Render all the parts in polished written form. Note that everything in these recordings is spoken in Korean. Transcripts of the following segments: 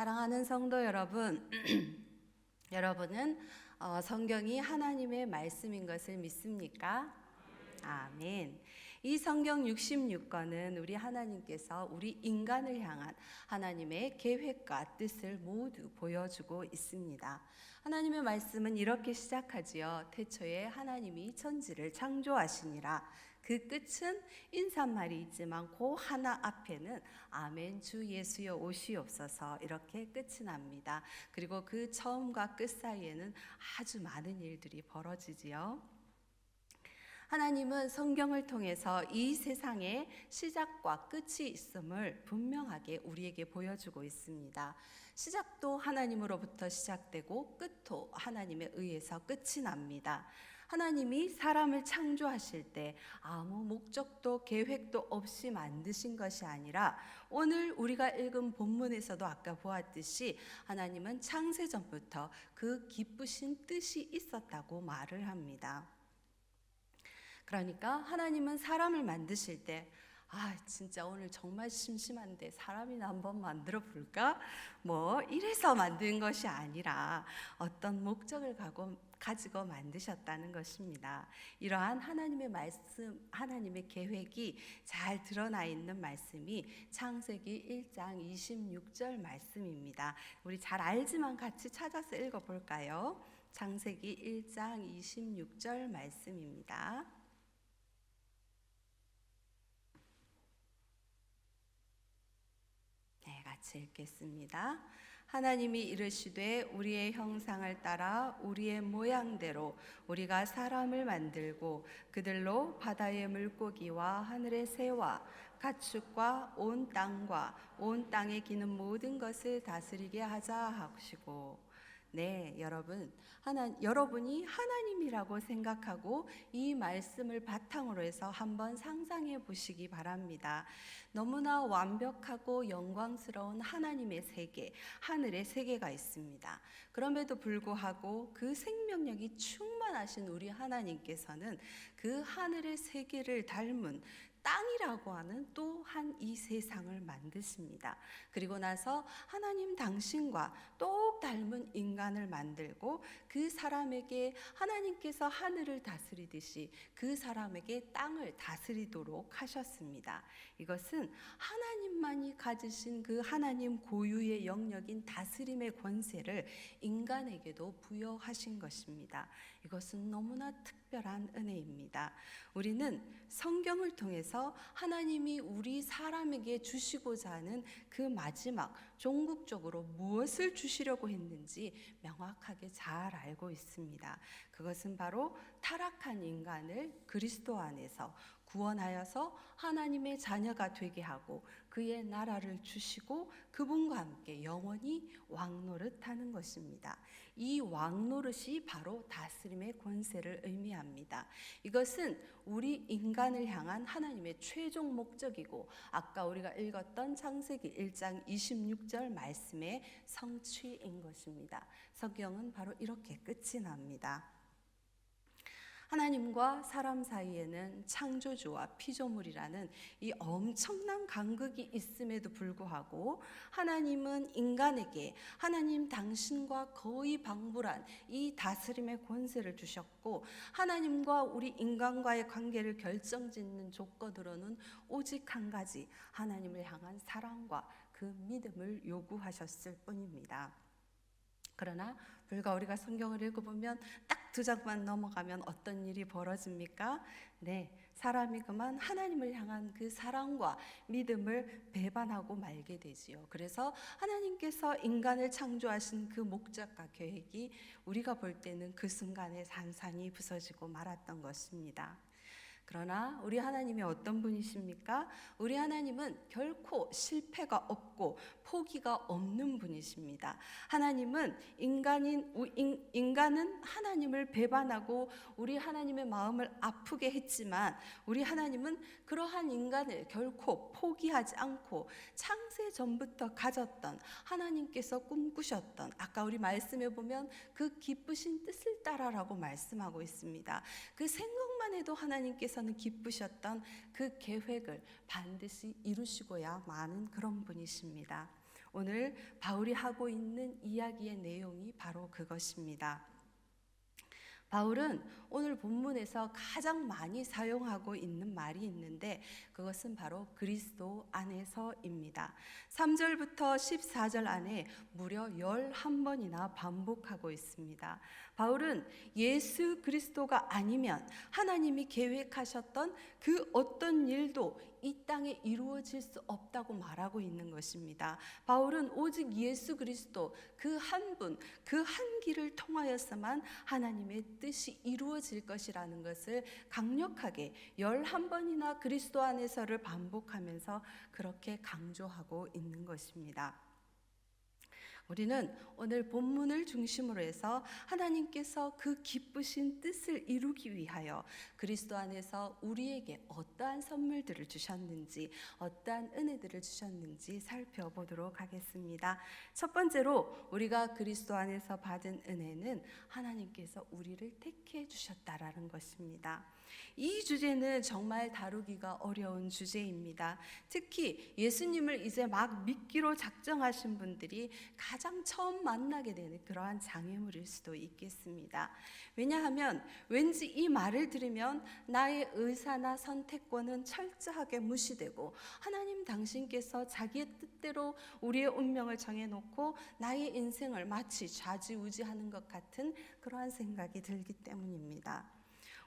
사랑하는 성도 여러분, 여러분은 성경이 하나님의 말씀인 것을 믿습니까? 아멘. 이 성경 66권은 우리 하나님께서 우리 인간을 향한 하나님의 계획과 뜻을 모두 보여주고 있습니다. 하나님의 말씀은 이렇게 시작하지요. 태초에 하나님이 천지를 창조하시니라. 그 끝은 인사말이 있지만 그 하나 앞에는 아멘 주 예수여 오시옵소서 이렇게 끝이 납니다. 그리고 그 처음과 끝 사이에는 아주 많은 일들이 벌어지지요. 하나님은 성경을 통해서 이 세상에 시작과 끝이 있음을 분명하게 우리에게 보여주고 있습니다. 시작도 하나님으로부터 시작되고 끝도 하나님에 의해서 끝이 납니다. 하나님이 사람을 창조하실 때 아무 목적도 계획도 없이 만드신 것이 아니라 오늘 우리가 읽은 본문에서도 아까 보았듯이 하나님은 창세전부터 그 기쁘신 뜻이 있었다고 말을 합니다. 그러니까 하나님은 사람을 만드실 때 진짜 오늘 정말 심심한데 사람이나 한번 만들어 볼까? 이래서 만든 것이 아니라 어떤 목적을 가지고 만드셨다는 것입니다. 이러한 하나님의 말씀, 하나님의 계획이 잘 드러나 있는 말씀이 창세기 1장 26절 말씀입니다. 우리 잘 알지만 같이 찾아서 읽어볼까요? 창세기 1장 26절 말씀입니다. 같이 읽겠습니다. 하나님이 이르시되 우리의 형상을 따라 우리의 모양대로 우리가 사람을 만들고 그들로 바다의 물고기와 하늘의 새와 가축과 온 땅과 온 땅에 기는 모든 것을 다스리게 하자 하시고. 네, 여러분이 하나님이라고 생각하고 이 말씀을 바탕으로 해서 한번 상상해 보시기 바랍니다. 너무나 완벽하고 영광스러운 하나님의 세계, 하늘의 세계가 있습니다. 그럼에도 불구하고 그 생명력이 충만하신 우리 하나님께서는 그 하늘의 세계를 닮은 땅이라고 하는 또한 이 세상을 만드십니다. 그리고 나서 하나님 당신과 똑 닮은 인간을 만들고 그 사람에게 하나님께서 하늘을 다스리듯이 그 사람에게 땅을 다스리도록 하셨습니다. 이것은 하나님만이 가지신 그 하나님 고유의 영역인 다스림의 권세를 인간에게도 부여하신 것입니다. 이것은 너무나 특별한 은혜입니다. 우리는 성경을 통해서 하나님이 우리 사람에게 주시고자 하는 그 마지막 종국적으로 무엇을 주시려고 했는지 명확하게 잘 알고 있습니다. 그것은 바로 타락한 인간을 그리스도 안에서 구원하여서 하나님의 자녀가 되게 하고 그의 나라를 주시고 그분과 함께 영원히 왕노릇하는 것입니다. 이 왕노릇이 바로 다스림의 권세를 의미합니다. 이것은 우리 인간을 향한 하나님의 최종 목적이고 아까 우리가 읽었던 창세기 1장 26절 말씀의 성취인 것입니다. 성경은 바로 이렇게 끝이 납니다. 하나님과 사람 사이에는 창조주와 피조물이라는 이 엄청난 간극이 있음에도 불구하고 하나님은 인간에게 하나님 당신과 거의 방불한 이 다스림의 권세를 주셨고 하나님과 우리 인간과의 관계를 결정짓는 조건으로는 오직 한 가지 하나님을 향한 사랑과 그 믿음을 요구하셨을 뿐입니다. 그러나 불과 우리가 성경을 읽어보면 딱 2장만 넘어가면 어떤 일이 벌어집니까? 네, 사람이 그만 하나님을 향한 그 사랑과 믿음을 배반하고 말게 되지요. 그래서 하나님께서 인간을 창조하신 그 목적과 계획이 우리가 볼 때는 그 순간에 산산이 부서지고 말았던 것입니다. 그러나 우리 하나님이 어떤 분이십니까? 우리 하나님은 결코 실패가 없고 포기가 없는 분이십니다. 하나님은 인간은 하나님을 배반하고 우리 하나님의 마음을 아프게 했지만 우리 하나님은 그러한 인간을 결코 포기하지 않고 창세 전부터 가졌던 하나님께서 꿈꾸셨던 아까 우리 말씀에 보면 그 기쁘신 뜻을 따라라고 말씀하고 있습니다. 그 생각만 해도 하나님께서는 기쁘셨던 그 계획을 반드시 이루시고야 마는 그런 분이십니다. 오늘 바울이 하고 있는 이야기의 내용이 바로 그것입니다. 바울은 오늘 본문에서 가장 많이 사용하고 있는 말이 있는데 그것은 바로 그리스도 안에서입니다. 3절부터 14절 안에 무려 11번이나 반복하고 있습니다. 바울은 예수 그리스도가 아니면 하나님이 계획하셨던 그 어떤 일도 이 땅에 이루어질 수 없다고 말하고 있는 것입니다. 바울은 오직 예수 그리스도 그 한 분, 그 한 길을 통하여서만 하나님의 뜻이 이루어질 것이라는 것을 강력하게 11번이나 그리스도 안에서를 반복하면서 그렇게 강조하고 있는 것입니다. 우리는 오늘 본문을 중심으로 해서 하나님께서 그 기쁘신 뜻을 이루기 위하여 그리스도 안에서 우리에게 어떠한 선물들을 주셨는지, 어떠한 은혜들을 주셨는지 살펴보도록 하겠습니다. 첫 번째로 우리가 그리스도 안에서 받은 은혜는 하나님께서 우리를 택해 주셨다라는 것입니다. 이 주제는 정말 다루기가 어려운 주제입니다. 특히 예수님을 이제 막 믿기로 작정하신 분들이 가장 처음 만나게 되는 그러한 장애물일 수도 있겠습니다. 왜냐하면 왠지 이 말을 들으면 나의 의사나 선택권은 철저하게 무시되고 하나님 당신께서 자기의 뜻대로 우리의 운명을 정해놓고 나의 인생을 마치 좌지우지하는 것 같은 그러한 생각이 들기 때문입니다.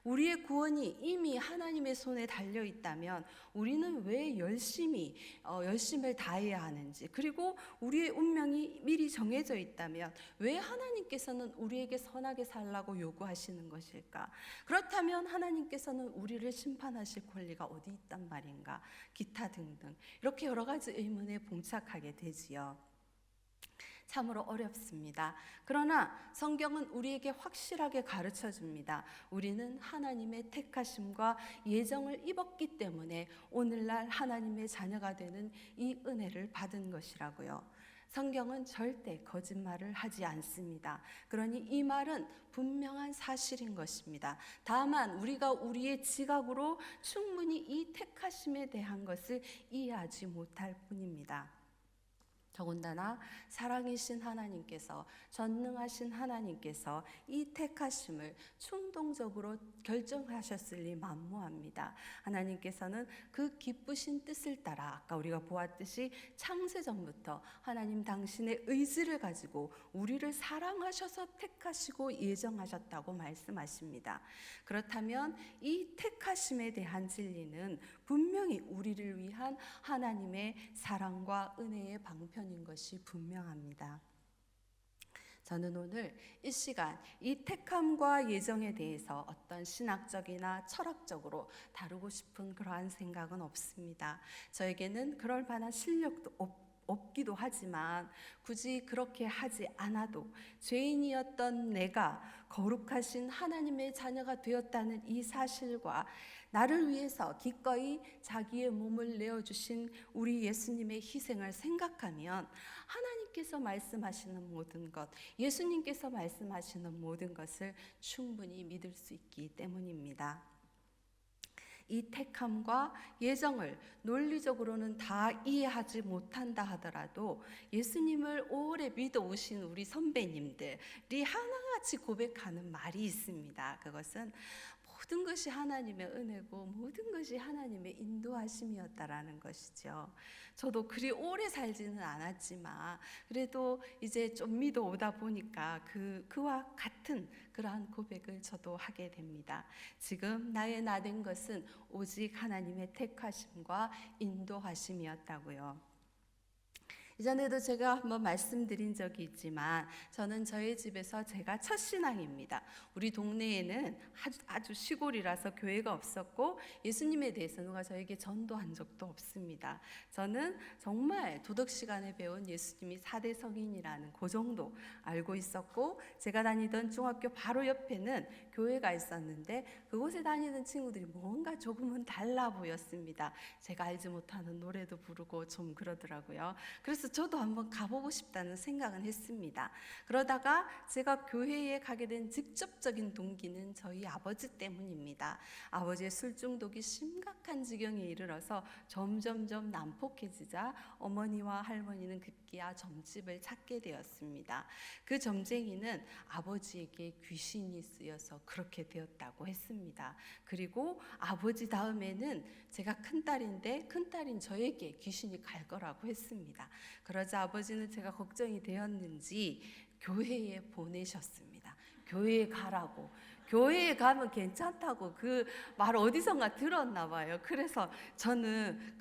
우리의 구원이 이미 하나님의 손에 달려 있다면 우리는 왜 열심을 다해야 하는지, 그리고 우리의 운명이 미리 정해져 있다면 왜 하나님께서는 우리에게 선하게 살라고 요구하시는 것일까? 그렇다면 하나님께서는 우리를 심판하실 권리가 어디 있단 말인가? 기타 등등 이렇게 여러 가지 의문에 봉착하게 되지요. 참으로 어렵습니다. 그러나 성경은 우리에게 확실하게 가르쳐 줍니다. 우리는 하나님의 택하심과 예정을 입었기 때문에 오늘날 하나님의 자녀가 되는 이 은혜를 받은 것이라고요. 성경은 절대 거짓말을 하지 않습니다. 그러니 이 말은 분명한 사실인 것입니다. 다만 우리가 우리의 지각으로 충분히 이 택하심에 대한 것을 이해하지 못할 뿐입니다. 더군다나 사랑이신 하나님께서, 전능하신 하나님께서 이 택하심을 충동적으로 결정하셨을리 만무합니다. 하나님께서는 그 기쁘신 뜻을 따라 아까 우리가 보았듯이 창세전부터 하나님 당신의 의지를 가지고 우리를 사랑하셔서 택하시고 예정하셨다고 말씀하십니다. 그렇다면 이 택하심에 대한 진리는 분명히 우리를 위한 하나님의 사랑과 은혜의 방편인 것이 분명합니다. 저는 오늘 이 시간 이 택함과 예정에 대해서 어떤 신학적이나 철학적으로 다루고 싶은 그러한 생각은 없습니다. 저에게는 그럴 만한 실력도 없기도 하지만 굳이 그렇게 하지 않아도 죄인이었던 내가 거룩하신 하나님의 자녀가 되었다는 이 사실과 나를 위해서 기꺼이 자기의 몸을 내어주신 우리 예수님의 희생을 생각하면 하나님께서 말씀하시는 모든 것, 예수님께서 말씀하시는 모든 것을 충분히 믿을 수 있기 때문입니다. 이 택함과 예정을 논리적으로는 다 이해하지 못한다 하더라도 예수님을 오래 믿어오신 우리 선배님들이 하나같이 고백하는 말이 있습니다. 그것은 모든 것이 하나님의 은혜고 모든 것이 하나님의 인도하심이었다라는 것이죠. 저도 그리 오래 살지는 않았지만 그래도 이제 좀 믿어오다 보니까 그와 같은 그러한 고백을 저도 하게 됩니다. 지금 나의 나 된 것은 오직 하나님의 택하심과 인도하심이었다고요. 이전에도 제가 한번 말씀드린 적이 있지만 저는 저희 집에서 제가 첫 신앙입니다. 우리 동네에는 아주 시골이라서 교회가 없었고 예수님에 대해서 누가 저에게 전도한 적도 없습니다. 저는 정말 도덕 시간에 배운 예수님이 4대 성인이라는 그 정도 알고 있었고 제가 다니던 중학교 바로 옆에는 교회가 있었는데 그곳에 다니는 친구들이 뭔가 조금은 달라 보였습니다. 제가 알지 못하는 노래도 부르고 좀 그러더라고요. 그래서 저도 한번 가보고 싶다는 생각은 했습니다. 그러다가 제가 교회에 가게 된 직접적인 동기는 저희 아버지 때문입니다. 아버지의 술 중독이 심각한 지경에 이르러서 점점점 난폭해지자 어머니와 할머니는 급기 이케아 점집을 찾게 되었습니다. 그 점쟁이는 아버지에게 귀신이 쓰여서 그렇게 되었다고 했습니다. 그리고 아버지 다음에는 제가 큰딸인데 큰딸인 저에게 귀신이 갈 거라고 했습니다. 그러자 아버지는 제가 걱정이 되었는지 교회에 보내셨습니다. 교회에 가라고. 교회에 가면 괜찮다고 그 말 어디선가 들었나 봐요. 그래서 저는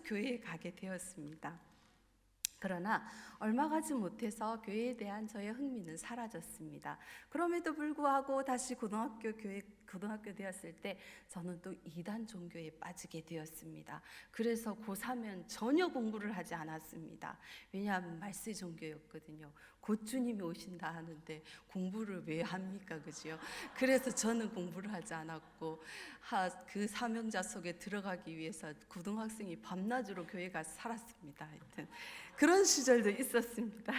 교회에 가게 되었습니다. 그러나 얼마 가지 못해서 교회에 대한 저의 흥미는 사라졌습니다. 그럼에도 불구하고 다시 고등학교 되었을 때 저는 또 이단 종교에 빠지게 되었습니다. 그래서 고3은 전혀 공부를 하지 않았습니다. 왜냐하면 말세 종교였거든요. 곧 주님이 오신다 하는데 공부를 왜 합니까? 그죠? 그래서 저는 공부를 하지 않았고 그 사명자 속에 들어가기 위해서 고등학생이 밤낮으로 교회 가서 살았습니다. 하여튼 그런 시절도 있었습니다.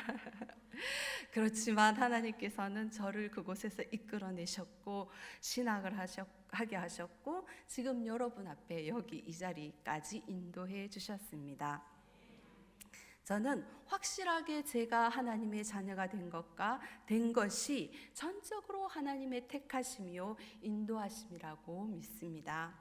그렇지만 하나님께서는 저를 그곳에서 이끌어내셨고 신학을 하게 하셨고 지금 여러분 앞에 여기 이 자리까지 인도해 주셨습니다. 저는 확실하게 제가 하나님의 자녀가 된 것이 전적으로 하나님의 택하심이요 인도하심이라고 믿습니다.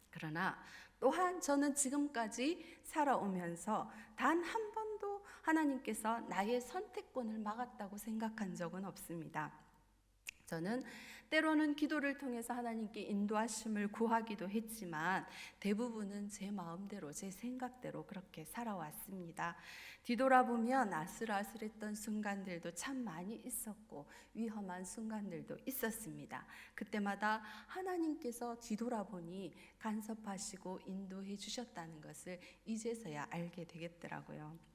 그러나 또한 저는 지금까지 살아오면서 단 한 번도 하나님께서 나의 선택권을 막았다고 생각한 적은 없습니다. 저는 때로는 기도를 통해서 하나님께 인도하심을 구하기도 했지만 대부분은 제 마음대로 제 생각대로 그렇게 살아왔습니다. 뒤돌아보면 아슬아슬했던 순간들도 참 많이 있었고 위험한 순간들도 있었습니다. 그때마다 하나님께서 뒤돌아보니 간섭하시고 인도해 주셨다는 것을 이제서야 알게 되겠더라고요.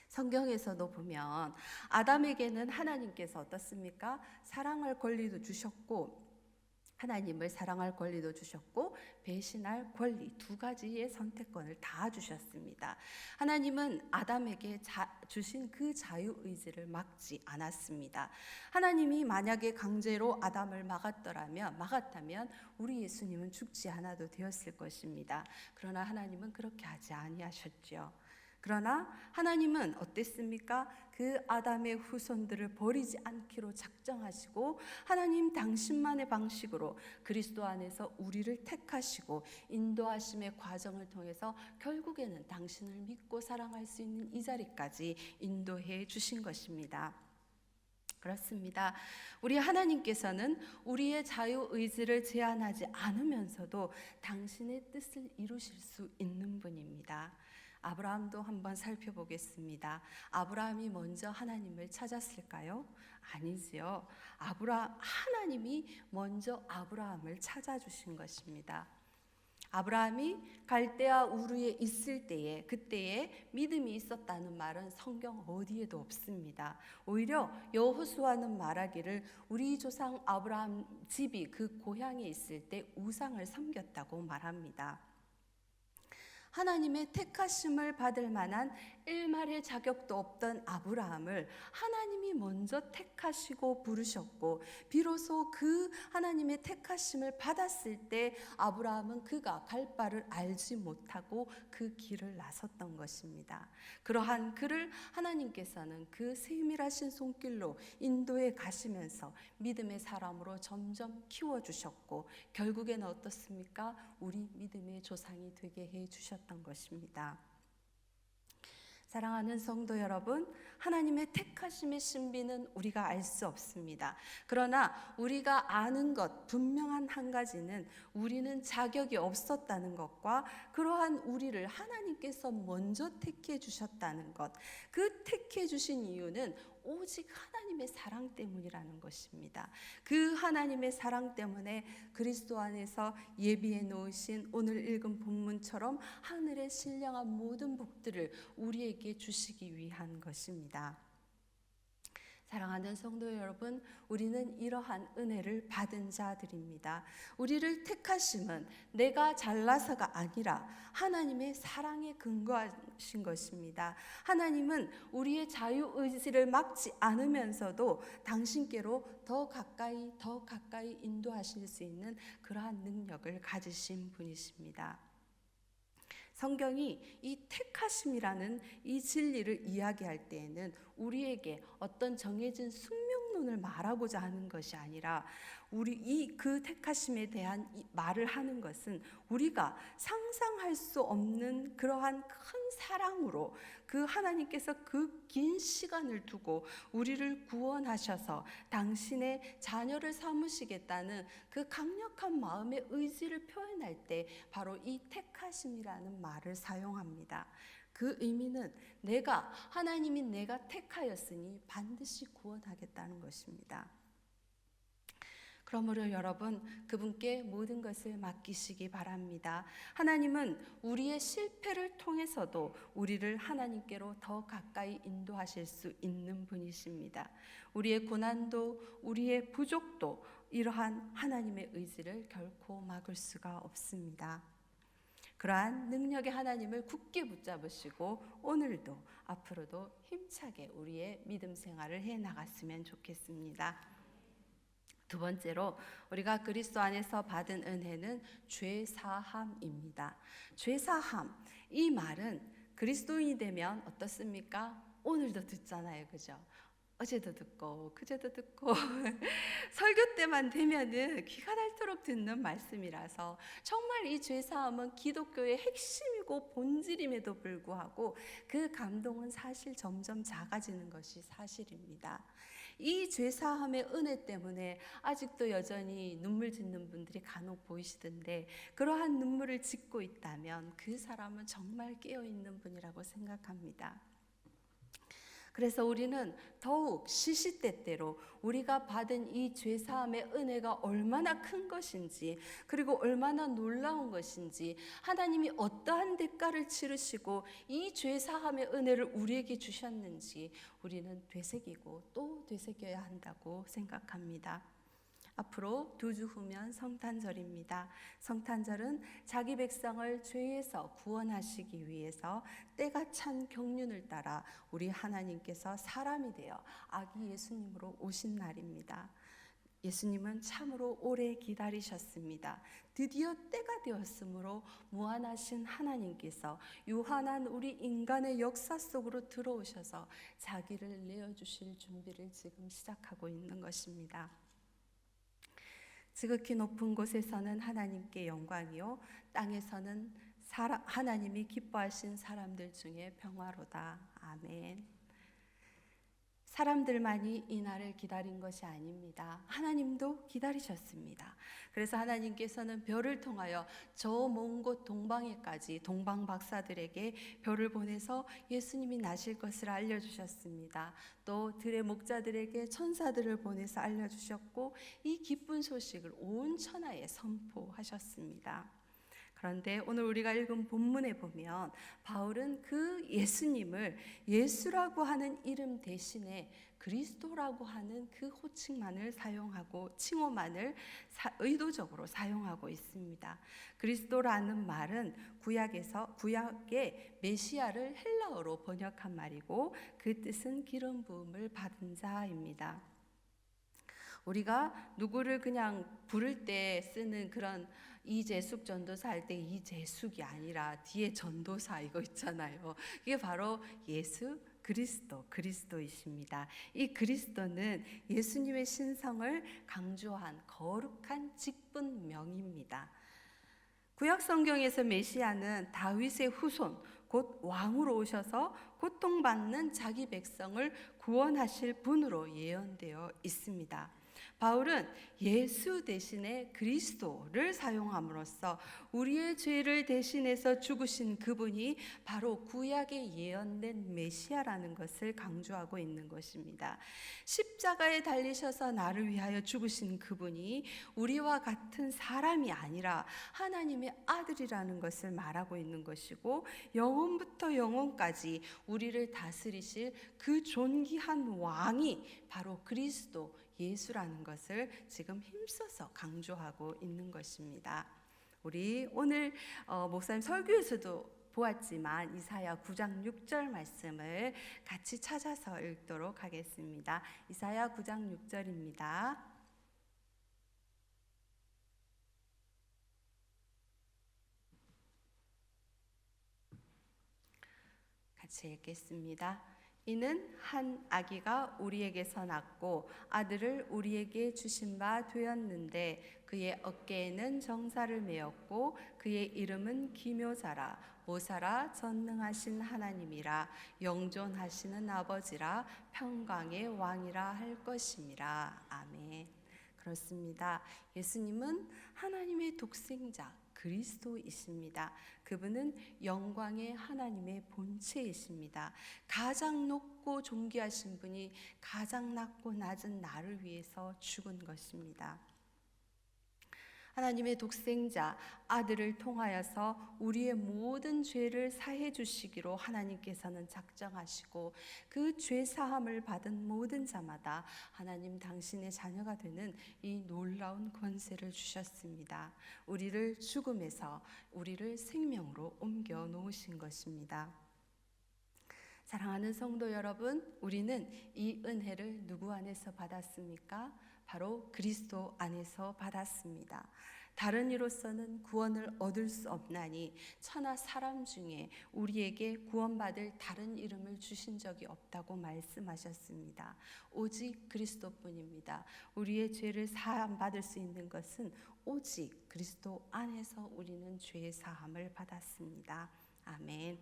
성경에서도 보면 아담에게는 하나님께서 어떻습니까? 사랑할 권리도 주셨고 하나님을 사랑할 권리도 주셨고 배신할 권리 두 가지의 선택권을 다 주셨습니다. 하나님은 아담에게 주신 그 자유의지를 막지 않았습니다. 하나님이 만약에 강제로 아담을 막았다면 우리 예수님은 죽지 않아도 되었을 것입니다. 그러나 하나님은 그렇게 하지 아니하셨죠. 그러나 하나님은 어땠습니까? 그 아담의 후손들을 버리지 않기로 작정하시고 하나님 당신만의 방식으로 그리스도 안에서 우리를 택하시고 인도하심의 과정을 통해서 결국에는 당신을 믿고 사랑할 수 있는 이 자리까지 인도해 주신 것입니다. 그렇습니다. 우리 하나님께서는 우리의 자유의지를 제한하지 않으면서도 당신의 뜻을 이루실 수 있는 분입니다. 아브라함도 한번 살펴보겠습니다. 아브라함이 먼저 하나님을 찾았을까요? 아니지요. 하나님이 먼저 아브라함을 찾아주신 것입니다. 아브라함이 갈대아 우르에 있을 때에 그때에 믿음이 있었다는 말은 성경 어디에도 없습니다. 오히려 여호수아는 말하기를 우리 조상 아브라함 집이 그 고향에 있을 때 우상을 섬겼다고 말합니다. 하나님의 택하심을 받을 만한 일말의 자격도 없던 아브라함을 하나님이 먼저 택하시고 부르셨고 비로소 그 하나님의 택하심을 받았을 때 아브라함은 그가 갈 바를 알지 못하고 그 길을 나섰던 것입니다. 그러한 그를 하나님께서는 그 세밀하신 손길로 인도해 가시면서 믿음의 사람으로 점점 키워주셨고 결국에는 어떻습니까? 우리 믿음의 조상이 되게 해주셨던 것입니다. 사랑하는 성도 여러분, 하나님의 택하심의 신비는 우리가 알 수 없습니다. 그러나 우리가 아는 것 분명한 한 가지는 우리는 자격이 없었다는 것과 그러한 우리를 하나님께서 먼저 택해 주셨다는 것, 그 택해 주신 이유는 오직 하나님의 사랑 때문이라는 것입니다. 그 하나님의 사랑 때문에 그리스도 안에서 예비해 놓으신 오늘 읽은 본문처럼 하늘의 신령한 모든 복들을 우리에게 주시기 위한 것입니다. 사랑하는 성도 여러분, 우리는 이러한 은혜를 받은 자들입니다. 우리를 택하심은 내가 잘나서가 아니라 하나님의 사랑에 근거하신 것입니다. 하나님은 우리의 자유의지를 막지 않으면서도 당신께로 더 가까이 인도하실 수 있는 그러한 능력을 가지신 분이십니다. 성경이 이 택하심이라는 이 진리를 이야기할 때에는 우리에게 어떤 정해진 숙명론을 말하고자 하는 것이 아니라 그 택하심에 대한 이 말을 하는 것은 우리가 상상할 수 없는 그러한 큰 사랑으로 그 하나님께서 그 긴 시간을 두고 우리를 구원하셔서 당신의 자녀를 삼으시겠다는 그 강력한 마음의 의지를 표현할 때 바로 이 택하심이라는 말을 사용합니다. 그 의미는 하나님이 내가 택하였으니 반드시 구원하겠다는 것입니다. 그러므로 여러분, 그분께 모든 것을 맡기시기 바랍니다. 하나님은 우리의 실패를 통해서도 우리를 하나님께로 더 가까이 인도하실 수 있는 분이십니다. 우리의 고난도 우리의 부족도 이러한 하나님의 의지를 결코 막을 수가 없습니다. 그러한 능력의 하나님을 굳게 붙잡으시고 오늘도 앞으로도 힘차게 우리의 믿음 생활을 해 나갔으면 좋겠습니다. 두 번째로 우리가 그리스도 안에서 받은 은혜는 죄사함입니다. 죄사함, 이 말은 그리스도인이 되면 어떻습니까? 오늘도 듣잖아요, 그죠? 어제도 듣고 그제도 듣고 설교 때만 되면은 귀가 닳도록 듣는 말씀이라서 정말 이 죄사함은 기독교의 핵심이고 본질임에도 불구하고 그 감동은 사실 점점 작아지는 것이 사실입니다. 이 죄사함의 은혜 때문에 아직도 여전히 눈물 짓는 분들이 간혹 보이시던데, 그러한 눈물을 짓고 있다면 그 사람은 정말 깨어있는 분이라고 생각합니다. 그래서 우리는 더욱 시시때때로 우리가 받은 이 죄사함의 은혜가 얼마나 큰 것인지, 그리고 얼마나 놀라운 것인지, 하나님이 어떠한 대가를 치르시고 이 죄사함의 은혜를 우리에게 주셨는지 우리는 되새기고 또 되새겨야 한다고 생각합니다. 앞으로 2주 후면 성탄절입니다. 성탄절은 자기 백성을 죄에서 구원하시기 위해서 때가 찬 경륜을 따라 우리 하나님께서 사람이 되어 아기 예수님으로 오신 날입니다. 예수님은 참으로 오래 기다리셨습니다. 드디어 때가 되었으므로 무한하신 하나님께서 유한한 우리 인간의 역사 속으로 들어오셔서 자기를 내어주실 준비를 지금 시작하고 있는 것입니다. 지극히 높은 곳에서는 하나님께 영광이요, 땅에서는 하나님이 기뻐하신 사람들 중에 평화로다. 아멘. 사람들만이 이 날을 기다린 것이 아닙니다. 하나님도 기다리셨습니다. 그래서 하나님께서는 별을 통하여 저 먼 곳 동방에까지 동방 박사들에게 별을 보내서 예수님이 나실 것을 알려주셨습니다. 또 들의 목자들에게 천사들을 보내서 알려주셨고, 이 기쁜 소식을 온 천하에 선포하셨습니다. 그런데 오늘 우리가 읽은 본문에 보면 바울은 그 예수님을 예수라고 하는 이름 대신에 그리스도라고 하는 그 호칭만을 사용하고, 칭호만을 의도적으로 사용하고 있습니다. 그리스도라는 말은 구약의 메시아를 헬라어로 번역한 말이고, 그 뜻은 기름 부음을 받은 자입니다. 우리가 누구를 그냥 부를 때 쓰는 그런 이재숙 전도사 할 때 이재숙이 아니라 뒤에 전도사 이거 있잖아요. 이게 바로 예수 그리스도이십니다. 이 그리스도는 예수님의 신성을 강조한 거룩한 직분명입니다. 구약 성경에서 메시아는 다윗의 후손, 곧 왕으로 오셔서 고통받는 자기 백성을 구원하실 분으로 예언되어 있습니다. 바울은 예수 대신에 그리스도를 사용함으로써 우리의 죄를 대신해서 죽으신 그분이 바로 구약에 예언된 메시아라는 것을 강조하고 있는 것입니다. 십자가에 달리셔서 나를 위하여 죽으신 그분이 우리와 같은 사람이 아니라 하나님의 아들이라는 것을 말하고 있는 것이고, 영원부터 영원까지 우리를 다스리실 그 존귀한 왕이 바로 그리스도 예수라는 것을 지금 힘써서 강조하고 있는 것입니다. 우리 오늘 목사님 설교에서도 보았지만 이사야 9장 6절 말씀을 같이 찾아서 읽도록 하겠습니다. 이사야 9장 6절입니다. 같이 읽겠습니다. 이는 한 아기가 우리에게서 낳고 아들을 우리에게 주신 바 되었는데 그의 어깨에는 정사를 메었고 그의 이름은 기묘자라 모사라 전능하신 하나님이라 영존하시는 아버지라 평강의 왕이라 할 것임이라. 아멘. 그렇습니다. 예수님은 하나님의 독생자 그리스도이십니다. 그분은 영광의 하나님의 본체이십니다. 가장 높고 존귀하신 분이 가장 낮고 낮은 나를 위해서 죽은 것입니다. 하나님의 독생자 아들을 통하여서 우리의 모든 죄를 사해 주시기로 하나님께서는 작정하시고 그 죄 사함을 받은 모든 자마다 하나님 당신의 자녀가 되는 이 놀라운 권세를 주셨습니다. 우리를 죽음에서 우리를 생명으로 옮겨 놓으신 것입니다. 사랑하는 성도 여러분, 우리는 이 은혜를 누구 안에서 받았습니까? 바로 그리스도 안에서 받았습니다. 다른 이로서는 구원을 얻을 수 없나니 천하 사람 중에 우리에게 구원받을 다른 이름을 주신 적이 없다고 말씀하셨습니다. 오직 그리스도뿐입니다. 우리의 죄를 사함 받을 수 있는 것은 오직 그리스도 안에서 우리는 죄의 사함을 받았습니다. 아멘.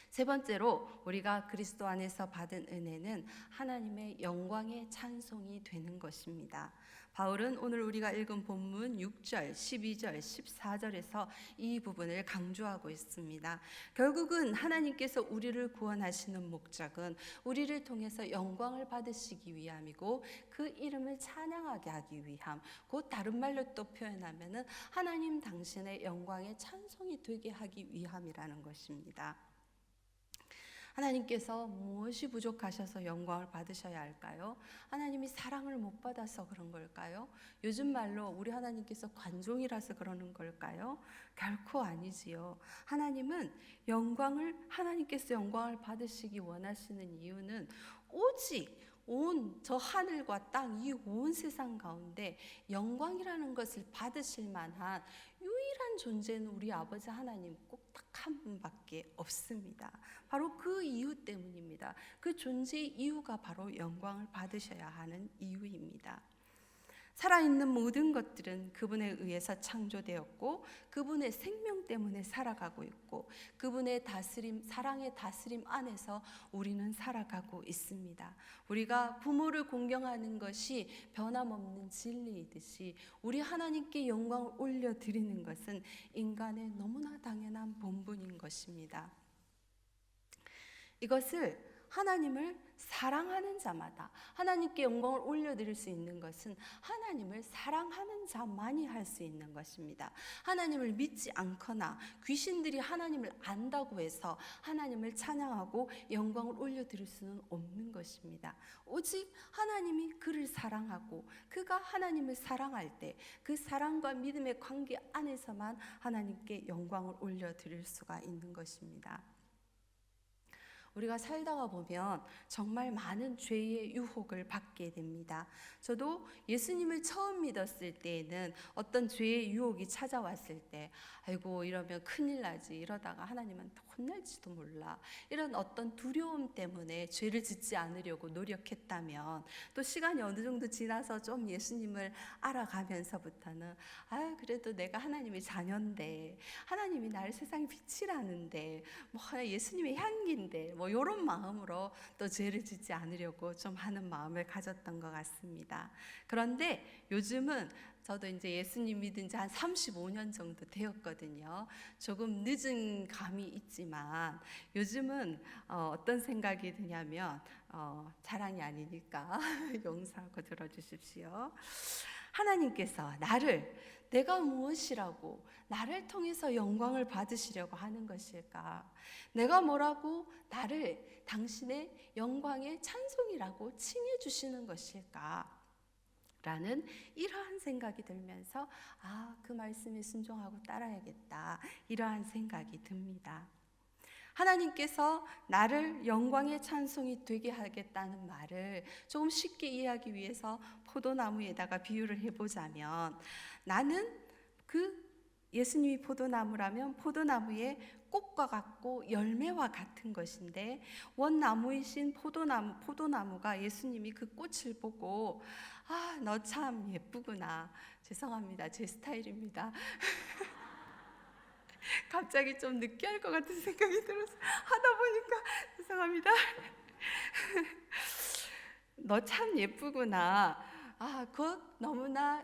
세 번째로 우리가 그리스도 안에서 받은 은혜는 하나님의 영광의 찬송이 되는 것입니다. 바울은 오늘 우리가 읽은 본문 6절, 12절, 14절에서 이 부분을 강조하고 있습니다. 결국은 하나님께서 우리를 구원하시는 목적은 우리를 통해서 영광을 받으시기 위함이고 그 이름을 찬양하게 하기 위함, 곧 다른 말로 또 표현하면은 하나님 당신의 영광의 찬송이 되게 하기 위함이라는 것입니다. 하나님께서 무엇이 부족하셔서 영광을 받으셔야 할까요? 하나님이 사랑을 못 받아서 그런 걸까요? 요즘 말로 우리 하나님께서 관종이라서 그러는 걸까요? 결코 아니지요. 하나님께서 영광을 받으시기 원하시는 이유는 오직 온 저 하늘과 땅 이 온 세상 가운데 영광이라는 것을 받으실 만한 유일한 존재는 우리 아버지 하나님 꼭 딱 한 분밖에 없습니다. 바로 그 이유 때문입니다. 그 존재의 이유가 바로 영광을 받으셔야 하는 이유입니다. 살아있는 모든 것들은 그분에 의해서 창조되었고 그분의 생명 때문에 살아가고 있고 그분의 다스림, 사랑의 다스림 안에서 우리는 살아가고 있습니다. 우리가 부모를 공경하는 것이 변함없는 진리이듯이 우리 하나님께 영광을 올려드리는 것은 인간의 너무나 당연한 본분인 것입니다. 이것을 하나님을 사랑하는 자마다 하나님께 영광을 올려드릴 수 있는 것은 하나님을 사랑하는 자만이 할 수 있는 것입니다. 하나님을 믿지 않거나 귀신들이 하나님을 안다고 해서 하나님을 찬양하고 영광을 올려드릴 수는 없는 것입니다. 오직 하나님이 그를 사랑하고 그가 하나님을 사랑할 때 그 사랑과 믿음의 관계 안에서만 하나님께 영광을 올려드릴 수가 있는 것입니다. 우리가 살다가 보면 정말 많은 죄의 유혹을 받게 됩니다. 저도 예수님을 처음 믿었을 때에는 어떤 죄의 유혹이 찾아왔을 때 아이고 이러면 큰일 나지, 이러다가 하나님한테 혼날지도 몰라, 이런 어떤 두려움 때문에 죄를 짓지 않으려고 노력했다면 또 시간이 어느 정도 지나서 좀 예수님을 알아가면서부터는 그래도 내가 하나님의 자녀인데 하나님이 나를 세상의 빛이라는데 뭐 예수님의 향기인데 뭐 이런 마음으로 또 죄를 짓지 않으려고 좀 하는 마음을 가졌던 것 같습니다. 그런데 요즘은 저도 이제 예수님 믿은 지 한 35년 정도 되었거든요. 조금 늦은 감이 있지만 요즘은 어떤 생각이 드냐면 자랑이 아니니까 용서하고 들어주십시오. 하나님께서 내가 무엇이라고 나를 통해서 영광을 받으시려고 하는 것일까? 내가 뭐라고 나를 당신의 영광의 찬송이라고 칭해 주시는 것일까? 라는 이러한 생각이 들면서 그 말씀에 순종하고 따라야겠다, 이러한 생각이 듭니다. 하나님께서 나를 영광의 찬송이 되게 하겠다는 말을 조금 쉽게 이해하기 위해서 포도나무에다가 비유를 해보자면 나는 그 예수님이 포도나무라면 포도나무의 꽃과 같고 열매와 같은 것인데 원나무이신 포도나무가 예수님이 그 꽃을 보고 아, 너 참 예쁘구나. 죄송합니다. 제 스타일입니다. 갑자기 좀 느끼할 것 같은 생각이 들어서 하다 보니까 죄송합니다. 너 참 예쁘구나. 아, 그 너무나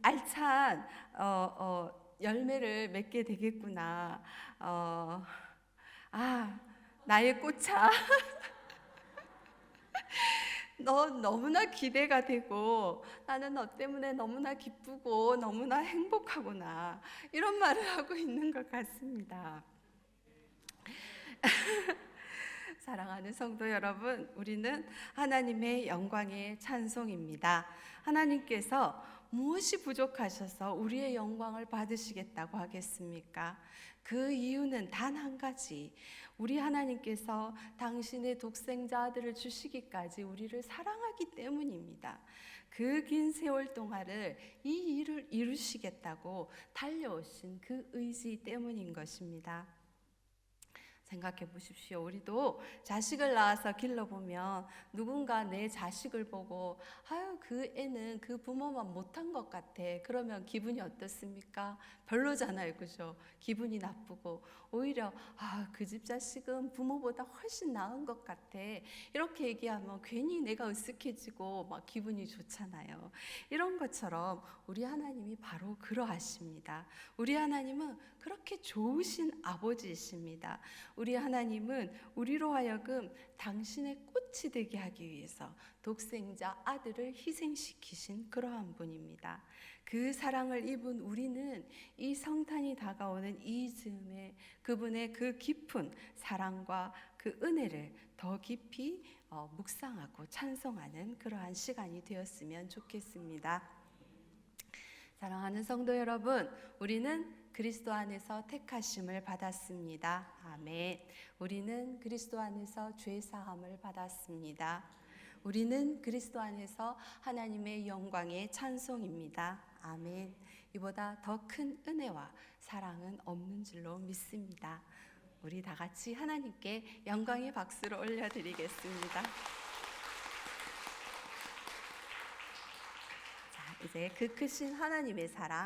알찬 열매를 맺게 되겠구나. 어, 아, 나의 꽃아. 너 너무나 기대가 되고 나는 너 때문에 너무나 기쁘고 너무나 행복하구나. 이런 말을 하고 있는 것 같습니다. 사랑하는 성도 여러분, 우리는 하나님의 영광의 찬송입니다. 하나님께서 무엇이 부족하셔서 우리의 영광을 받으시겠다고 하겠습니까? 그 이유는 단 한 가지. 우리 하나님께서 당신의 독생자 아들을 주시기까지 우리를 사랑하기 때문입니다. 그 긴 세월 동안을 이 일을 이루시겠다고 달려오신 그 의지 때문인 것입니다. 생각해 보십시오. 우리도 자식을 낳아서 길러보면 누군가 내 자식을 보고 아유, 그 애는 그 부모만 못한 것 같아. 그러면 기분이 어떻습니까? 별로잖아요. 그죠? 기분이 나쁘고 오히려 아, 그 집 자식은 부모보다 훨씬 나은 것 같아. 이렇게 얘기하면 괜히 내가 으쓱해지고 막 기분이 좋잖아요. 이런 것처럼 우리 하나님이 바로 그러하십니다. 우리 하나님은 그렇게 좋으신 아버지이십니다. 우리 하나님은 우리로 하여금 당신의 꽃이 되게 하기 위해서 독생자 아들을 희생시키신 그러한 분입니다. 그 사랑을 입은 우리는 이 성탄이 다가오는 이 즈음에 그분의 그 깊은 사랑과 그 은혜를 더 깊이 묵상하고 찬송하는 그러한 시간이 되었으면 좋겠습니다. 사랑하는 성도 여러분, 우리는 그리스도 안에서 택하심을 받았습니다. 아멘. 우리는 그리스도 안에서 죄 사함을 받았습니다. 우리는 그리스도 안에서 하나님의 영광의 찬송입니다. 아멘. 이보다 더 큰 은혜와 사랑은 없는 줄로 믿습니다. 우리 다 같이 하나님께 영광의 박수를 올려드리겠습니다. 자, 이제 그 크신 하나님의 사랑